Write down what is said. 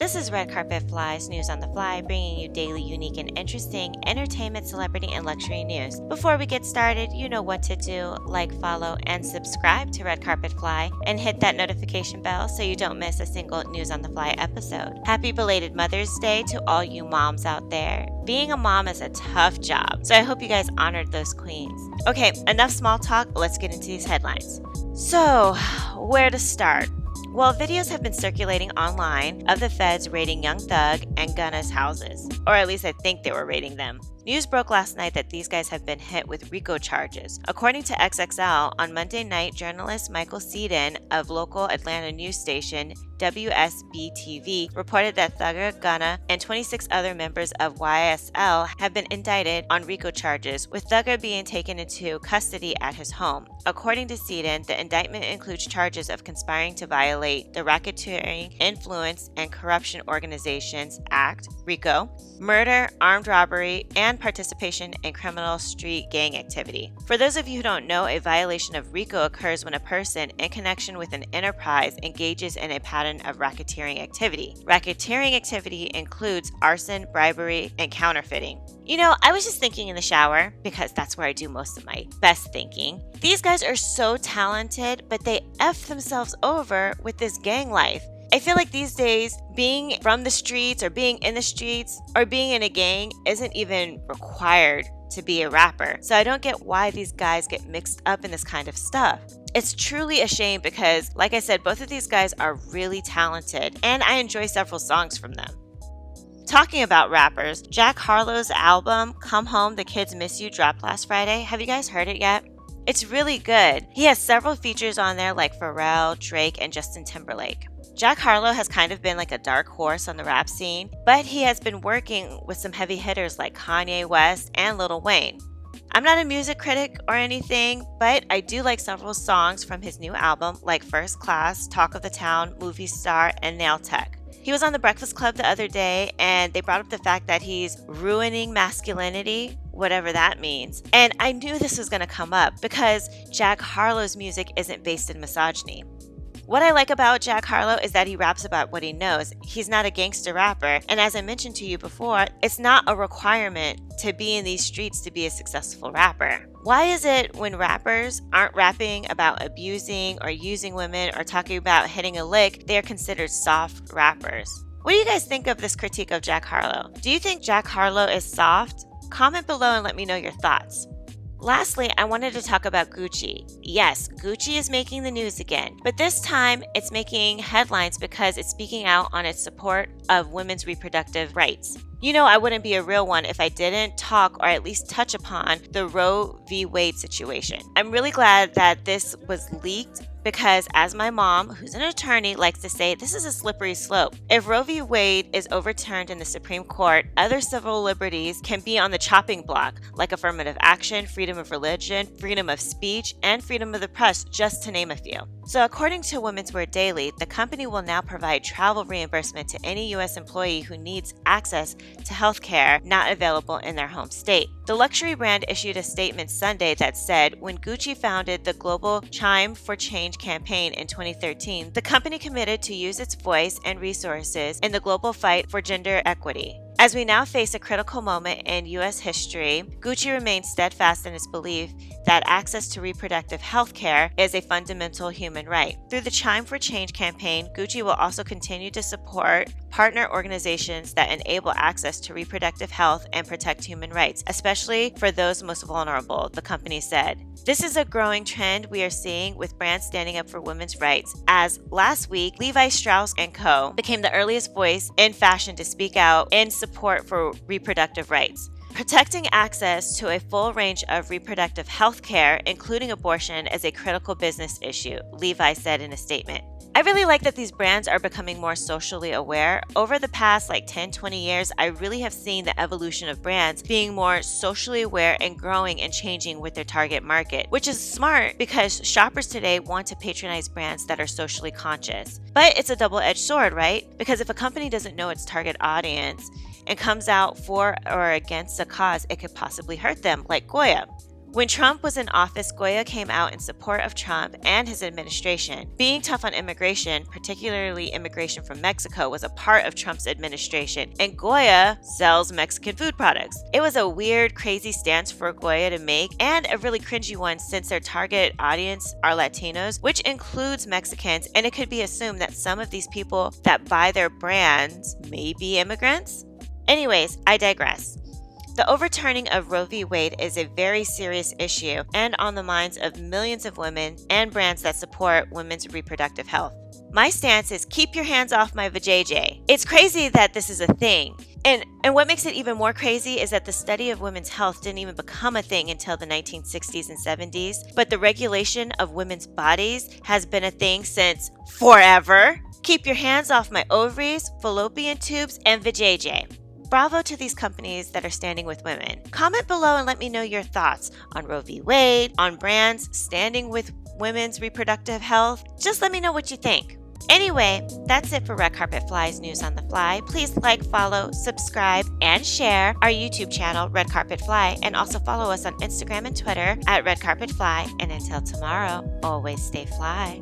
This is Red Carpet Fly's News on the Fly, bringing you daily, unique, and interesting entertainment, celebrity, and luxury news. Before we get started, you know what to do. Like, follow, and subscribe to Red Carpet Fly, and hit that notification bell so you don't miss a single News on the Fly episode. Happy belated Mother's Day to all you moms out there. Being a mom is a tough job, so I hope you guys honored those queens. Okay, enough small talk, let's get into these headlines. So, where to start? Well, videos have been circulating online of the feds raiding Young Thug and Gunna's houses, or at least I think they were raiding them. News broke last night that these guys have been hit with Rico charges. According to XXL, on Monday night, journalist Michael Seaton of local Atlanta news station WSB-TV reported that Thugger, Gunna, and 26 other members of YSL have been indicted on Rico charges, with Thugger being taken into custody at his home. According to Seaton, the indictment includes charges of conspiring to violate the Racketeering, Influence, and Corruption Organizations Act, RICO, murder, armed robbery, and participation in criminal street gang activity. For those of you who don't know, a violation of RICO occurs when a person in connection with an enterprise engages in a pattern of racketeering activity. Racketeering activity includes arson, bribery, and counterfeiting. You know, I was just thinking in the shower, because that's where I do most of my best thinking. These guys are so talented, but they F themselves over with this gang life. I feel like these days, being from the streets or being in the streets or being in a gang isn't even required to be a rapper. So I don't get why these guys get mixed up in this kind of stuff. It's truly a shame because, like I said, both of these guys are really talented and I enjoy several songs from them. Talking about rappers, Jack Harlow's album, Come Home, The Kids Miss You, dropped last Friday. Have you guys heard it yet? It's really good. He has several features on there like Pharrell, Drake, and Justin Timberlake. Jack Harlow has kind of been like a dark horse on the rap scene, but he has been working with some heavy hitters like Kanye West and Lil Wayne. I'm not a music critic or anything, but I do like several songs from his new album like First Class, Talk of the Town, Movie Star, and Nail Tech. He was on The Breakfast Club the other day and they brought up the fact that he's ruining masculinity, whatever that means. And I knew this was going to come up because Jack Harlow's music isn't based in misogyny. What I like about Jack Harlow is that he raps about what he knows. He's not a gangster rapper, and as I mentioned to you before, it's not a requirement to be in these streets to be a successful rapper. Why is it when rappers aren't rapping about abusing or using women or talking about hitting a lick, they're considered soft rappers? What do you guys think of this critique of Jack Harlow? Do you think Jack Harlow is soft? Comment below and let me know your thoughts. Lastly, I wanted to talk about Gucci. Yes, Gucci is making the news again, but this time it's making headlines because it's speaking out on its support of women's reproductive rights. You know, I wouldn't be a real one if I didn't talk or at least touch upon the Roe v. Wade situation. I'm really glad that this was leaked because as my mom, who's an attorney, likes to say, this is a slippery slope. If Roe v. Wade is overturned in the Supreme Court, other civil liberties can be on the chopping block, like affirmative action, freedom of religion, freedom of speech, and freedom of the press, just to name a few. So according to Women's Wear Daily, the company will now provide travel reimbursement to any U.S. employee who needs access to health care not available in their home state. The luxury brand issued a statement Sunday that said, when Gucci founded the global Chime for Change campaign in 2013, the company committed to use its voice and resources in the global fight for gender equity. As we now face a critical moment in U.S. history, Gucci remains steadfast in its belief that access to reproductive health care is a fundamental human right. Through the Chime for Change campaign, Gucci will also continue to support partner organizations that enable access to reproductive health and protect human rights, especially for those most vulnerable, the company said. This is a growing trend we are seeing with brands standing up for women's rights, as last week, Levi Strauss & Co. became the earliest voice in fashion to speak out in support for reproductive rights. Protecting access to a full range of reproductive health care, including abortion, is a critical business issue, Levi said in a statement. I really like that these brands are becoming more socially aware. Over the past 10-20 years, I really have seen the evolution of brands being more socially aware and growing and changing with their target market, which is smart because shoppers today want to patronize brands that are socially conscious. But it's a double-edged sword, right? Because if a company doesn't know its target audience and comes out for or against a cause, it could possibly hurt them, like Goya. When Trump was in office, Goya came out in support of Trump and his administration. Being tough on immigration, particularly immigration from Mexico, was a part of Trump's administration, and Goya sells Mexican food products. It was a weird, crazy stance for Goya to make, and a really cringy one since their target audience are Latinos, which includes Mexicans, and it could be assumed that some of these people that buy their brands may be immigrants. Anyways, I digress. The overturning of Roe v. Wade is a very serious issue and on the minds of millions of women and brands that support women's reproductive health. My stance is keep your hands off my vajayjay. It's crazy that this is a thing. And what makes it even more crazy is that the study of women's health didn't even become a thing until the 1960s and 70s, but the regulation of women's bodies has been a thing since forever. Keep your hands off my ovaries, fallopian tubes, and vajayjay. Bravo to these companies that are standing with women. Comment below and let me know your thoughts on Roe v. Wade, on brands standing with women's reproductive health. Just let me know what you think. Anyway, that's it for Red Carpet Fly's News on the Fly. Please like, follow, subscribe, and share our YouTube channel, Red Carpet Fly, and also follow us on Instagram and Twitter at Red Carpet Fly. And until tomorrow, always stay fly.